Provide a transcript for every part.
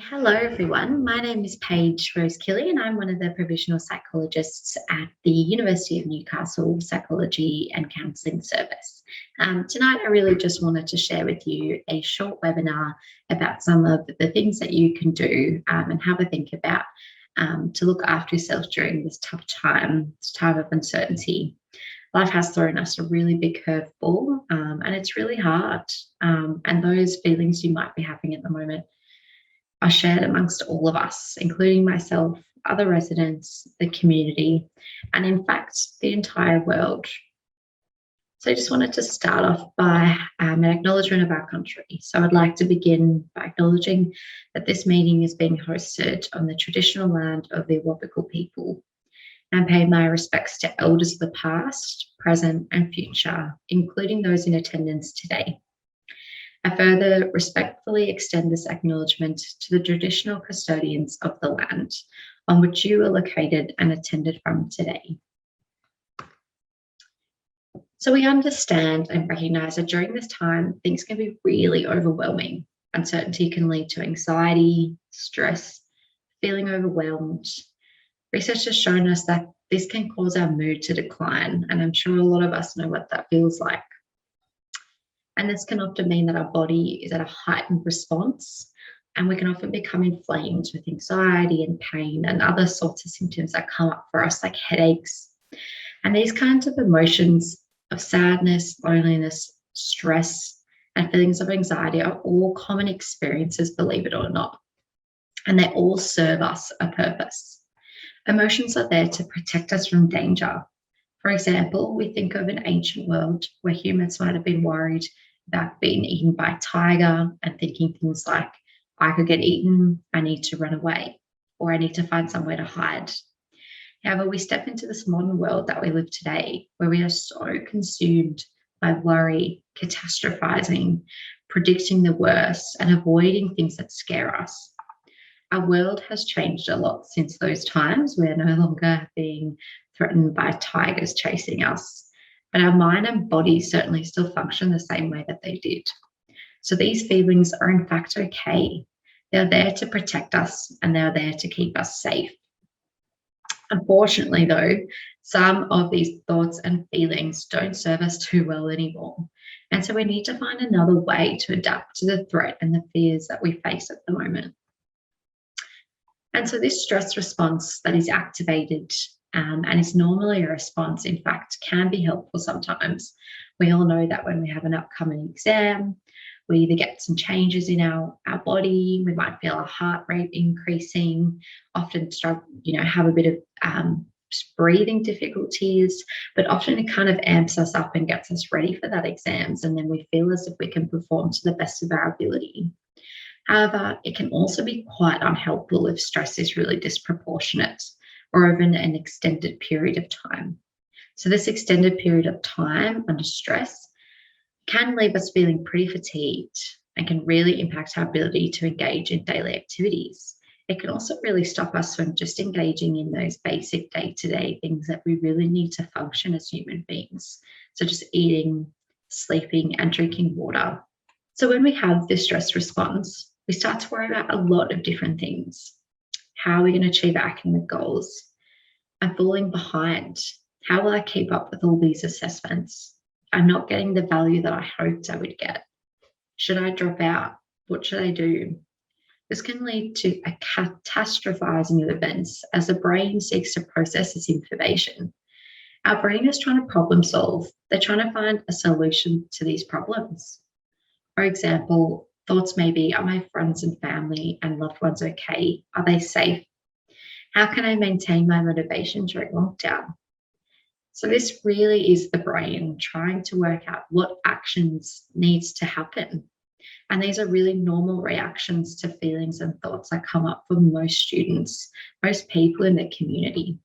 Hello, everyone. My name is Paige Rose Kelly, and I'm one of the provisional psychologists at the University of Newcastle Psychology and Counselling Service. Tonight, I really just wanted to share with you a short webinar about some of the things that you can do and have a think about to look after yourself during this tough time, this time of uncertainty. Life has thrown us a really big curveball, and it's really hard. And those feelings you might be having at the moment are shared amongst all of us, including myself, other residents, the community, and in fact, the entire world. So I just wanted to start off by an acknowledgement of our country. So I'd like to begin by acknowledging that this meeting is being hosted on the traditional land of the Awabakal people, and pay my respects to elders of the past, present, and future, including those in attendance today. I further respectfully extend this acknowledgement to the traditional custodians of the land on which you are located and attended from today. So we understand and recognise that during this time, things can be really overwhelming. Uncertainty can lead to anxiety, stress, feeling overwhelmed. Research has shown us that this can cause our mood to decline, and I'm sure a lot of us know what that feels like. And this can often mean that our body is at a heightened response, and we can often become inflamed with anxiety and pain and other sorts of symptoms that come up for us, like headaches. And these kinds of emotions of sadness, loneliness, stress, and feelings of anxiety are all common experiences, believe it or not. And they all serve us a purpose. Emotions are there to protect us from danger. For example, we think of an ancient world where humans might have been worried about being eaten by a tiger and thinking things like, I could get eaten, I need to run away, or I need to find somewhere to hide. However, we step into this modern world that we live today, where we are so consumed by worry, catastrophizing, predicting the worst, and avoiding things that scare us. Our world has changed a lot since those times. We're no longer being threatened by tigers chasing us, but our mind and body certainly still function the same way that they did. So these feelings are in fact okay. They're there to protect us, and they're there to keep us safe. Unfortunately, though, some of these thoughts and feelings don't serve us too well anymore. And so we need to find another way to adapt to the threat and the fears that we face at the moment. And so this stress response that is activated and is normally a response, in fact, can be helpful sometimes. We all know that when we have an upcoming exam, we either get some changes in our body, we might feel our heart rate increasing, often struggle, have a bit of breathing difficulties, but often it kind of amps us up and gets us ready for that exams, and then we feel as if we can perform to the best of our ability. However, it can also be quite unhelpful if stress is really disproportionate or over an extended period of time. So this extended period of time under stress can leave us feeling pretty fatigued and can really impact our ability to engage in daily activities. It can also really stop us from just engaging in those basic day-to-day things that we really need to function as human beings, such as eating, sleeping, and drinking water. So when we have this stress response, we start to worry about a lot of different things. How are we going to achieve our academic goals? I'm falling behind. How will I keep up with all these assessments? I'm not getting the value that I hoped I would get. Should I drop out? What should I do? This can lead to a catastrophizing of events as the brain seeks to process this information. Our brain is trying to problem solve. They're trying to find a solution to these problems. For example, thoughts may be, are my friends and family and loved ones okay? Are they safe? How can I maintain my motivation during lockdown? So this really is the brain trying to work out what actions needs to happen. And these are really normal reactions to feelings and thoughts that come up for most students, most people in the community.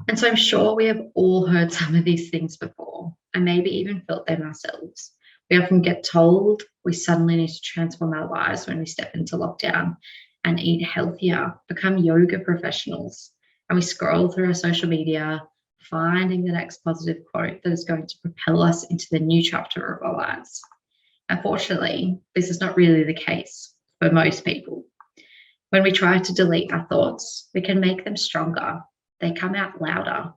And so I'm sure we have all heard some of these things before, and maybe even felt them ourselves. We often get told we suddenly need to transform our lives when we step into lockdown and eat healthier, become yoga professionals, and we scroll through our social media, finding the next positive quote that is going to propel us into the new chapter of our lives. Unfortunately, this is not really the case for most people. When we try to delete our thoughts, we can make them stronger. They come out louder.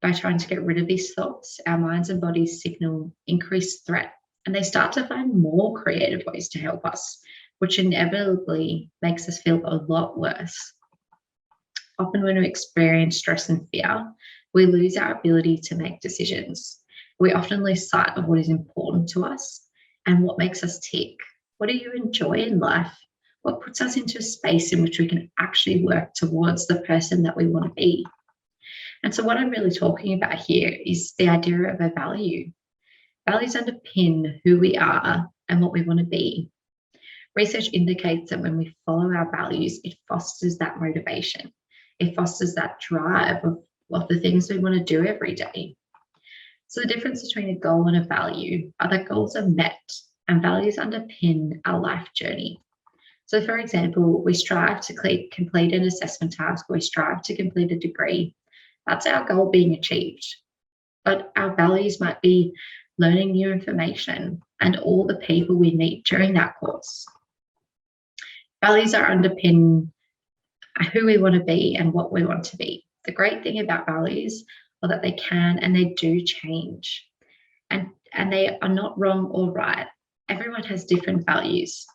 By trying to get rid of these thoughts, our minds and bodies signal increased threat, and they start to find more creative ways to help us, which inevitably makes us feel a lot worse. Often, when we experience stress and fear, we lose our ability to make decisions. We often lose sight of what is important to us and what makes us tick. What do you enjoy in life? What puts us into a space in which we can actually work towards the person that we want to be? And so, what I'm really talking about here is the idea of a value. Values underpin who we are and what we want to be. Research indicates that when we follow our values, it fosters that motivation. It fosters that drive of the things we want to do every day. So, the difference between a goal and a value are that goals are met and values underpin our life journey. So, for example, we strive to complete an assessment task, or we strive to complete a degree. That's our goal being achieved. But our values might be learning new information and all the people we meet during that course. Values are underpin who we want to be and what we want to be. The great thing about values are that they can and they do change. And they are not wrong or right. Everyone has different values.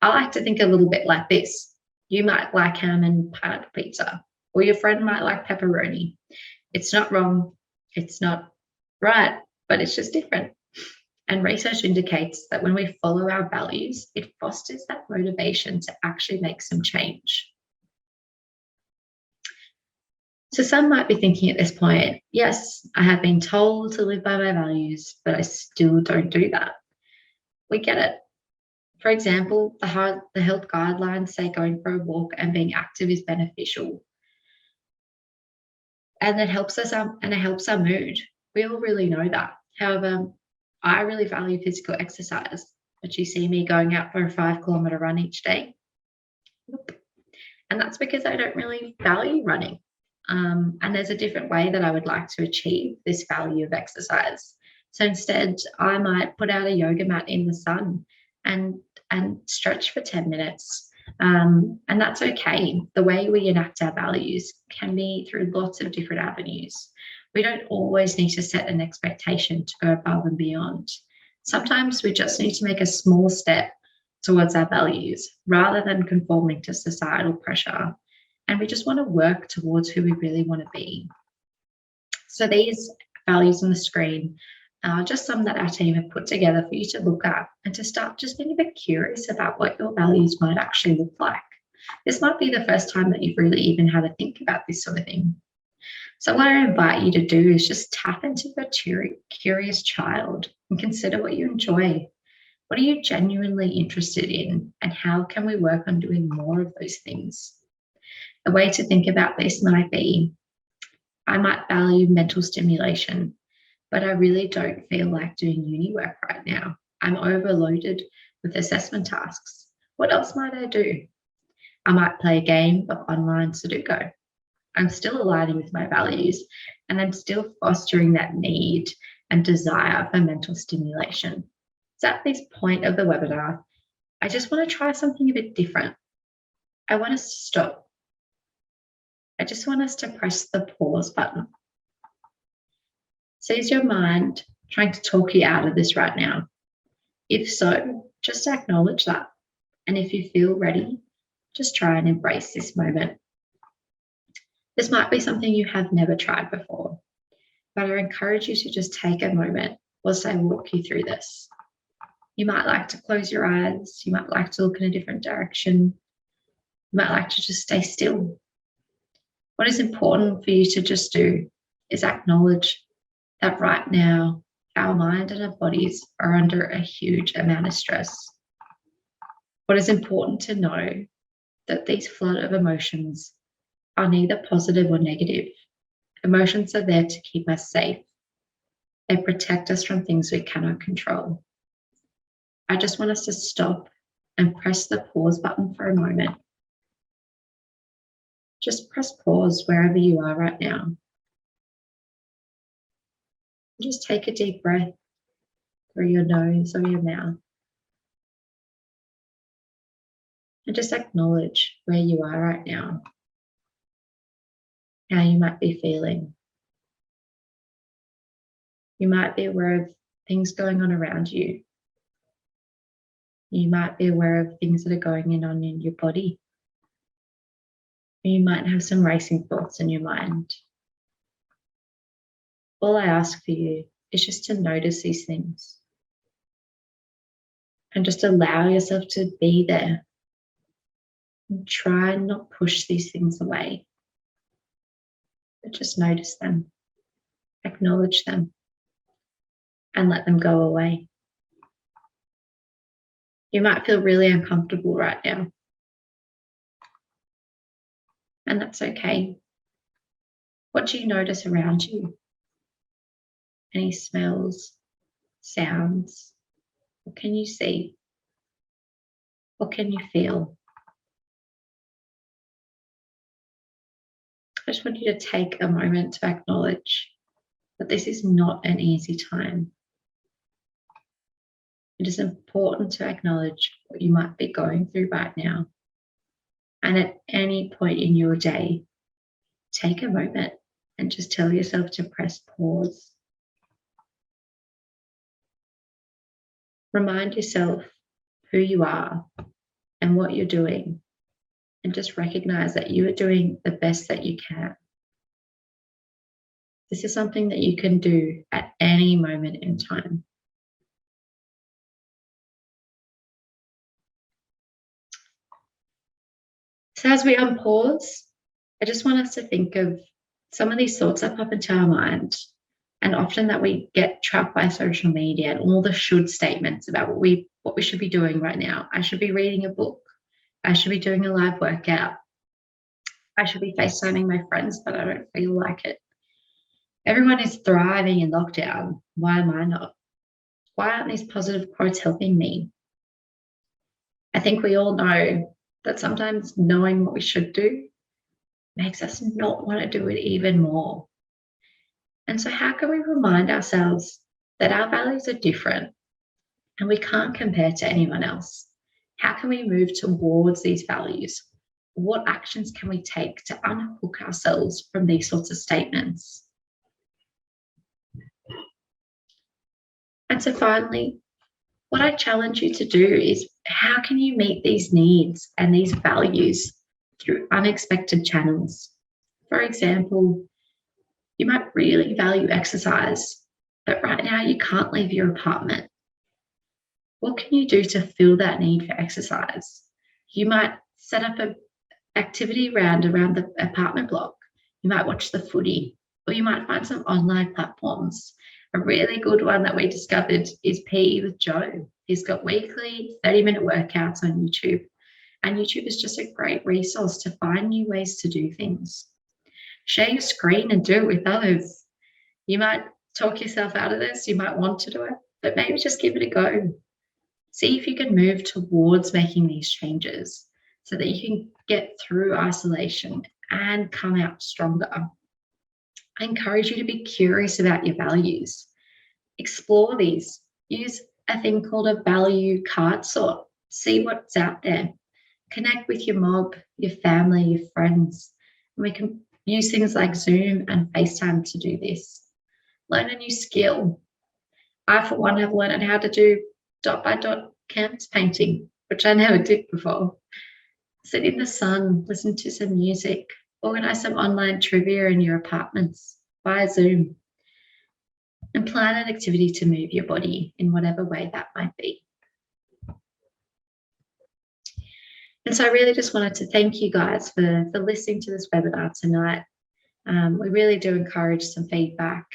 I like to think a little bit like this. You might like ham and pineapple pizza, or your friend might like pepperoni. It's not wrong, it's not right, but it's just different. And research indicates that when we follow our values, it fosters that motivation to actually make some change. So some might be thinking at this point, yes, I have been told to live by my values, but I still don't do that. We get it. For example, the health guidelines say going for a walk and being active is beneficial. And it helps us and it helps our mood. We all really know that. However, I really value physical exercise, but you see me going out for a 5 kilometer run each day. Nope. And that's because I don't really value running. And there's a different way that I would like to achieve this value of exercise. So instead, I might put out a yoga mat in the sun and stretch for 10 minutes. And that's okay. The way we enact our values can be through lots of different avenues. We don't always need to set an expectation to go above and beyond. Sometimes we just need to make a small step towards our values rather than conforming to societal pressure. And we just want to work towards who we really want to be. So these values on the screen are just some that our team have put together for you to look at and to start just being a bit curious about what your values might actually look like. This might be the first time that you've really even had to think about this sort of thing. So what I invite you to do is just tap into your curious child and consider what you enjoy. What are you genuinely interested in, and how can we work on doing more of those things? A way to think about this might be, I might value mental stimulation, but I really don't feel like doing uni work right now. I'm overloaded with assessment tasks. What else might I do? I might play a game of online Sudoku. I'm still aligning with my values, and I'm still fostering that need and desire for mental stimulation. So at this point of the webinar, I just want to try something a bit different. I want us to stop. I just want us to press the pause button. So is your mind trying to talk you out of this right now? If so, just acknowledge that. And if you feel ready, just try and embrace this moment. This might be something you have never tried before, but I encourage you to just take a moment whilst I walk you through this. You might like to close your eyes. You might like to look in a different direction. You might like to just stay still. What is important for you to just do is acknowledge that right now, our mind and our bodies are under a huge amount of stress. What is important to know that these flood of emotions are neither positive or negative. Emotions are there to keep us safe. They protect us from things we cannot control. I just want us to stop and press the pause button for a moment. Just press pause wherever you are right now. Just take a deep breath through your nose or your mouth. And just acknowledge where you are right now, how you might be feeling. You might be aware of things going on around you. You might be aware of things that are going on in your body. You might have some racing thoughts in your mind. All I ask for you is just to notice these things and just allow yourself to be there. And try and not push these things away, but just notice them, acknowledge them, and let them go away. You might feel really uncomfortable right now, and that's okay. What do you notice around you? Any smells, sounds? What can you see? What can you feel? I just want you to take a moment to acknowledge that this is not an easy time. It is important to acknowledge what you might be going through right now. And at any point in your day, take a moment and just tell yourself to press pause. Remind yourself who you are and what you're doing, and just recognize that you are doing the best that you can. This is something that you can do at any moment in time. So as we unpause, I just want us to think of some of these thoughts that pop into our mind, and often that we get trapped by social media and all the should statements about what we should be doing right now. I should be reading a book. I should be doing a live workout. I should be FaceTiming my friends, but I don't feel like it. Everyone is thriving in lockdown. Why am I not? Why aren't these positive quotes helping me? I think we all know that sometimes knowing what we should do makes us not want to do it even more. And so, how can we remind ourselves that our values are different and we can't compare to anyone else? How can we move towards these values? What actions can we take to unhook ourselves from these sorts of statements? And so, finally, what I challenge you to do is, how can you meet these needs and these values through unexpected channels? For example, you might really value exercise, but right now you can't leave your apartment. What can you do to fill that need for exercise? You might set up an activity round around the apartment block. You might watch the footy, or you might find some online platforms. A really good one that we discovered is PE with Joe. He's got weekly 30-minute workouts on YouTube, and YouTube is just a great resource to find new ways to do things. Share your screen and do it with others. You might talk yourself out of this, you might want to do it, but maybe just give it a go. See if you can move towards making these changes so that you can get through isolation and come out stronger. I encourage you to be curious about your values. Explore these. Use a thing called a value card sort. See what's out there. Connect with your mob, your family, your friends. And we can use things like Zoom and FaceTime to do this. Learn a new skill. I, for one, have learned how to do dot by dot canvas painting, which I never did before. Sit in the sun, listen to some music, organize some online trivia in your apartments via Zoom, and plan an activity to move your body in whatever way that might be. And so I really just wanted to thank you guys for listening to this webinar tonight. We really do encourage some feedback,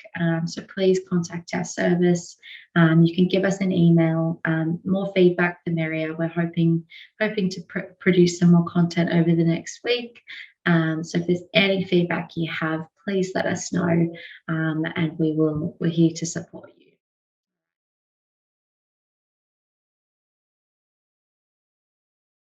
so please contact our service. You can give us an email. More feedback, the merrier. We're hoping to produce some more content over the next week. So if there's any feedback you have, please let us know, and we're here to support you.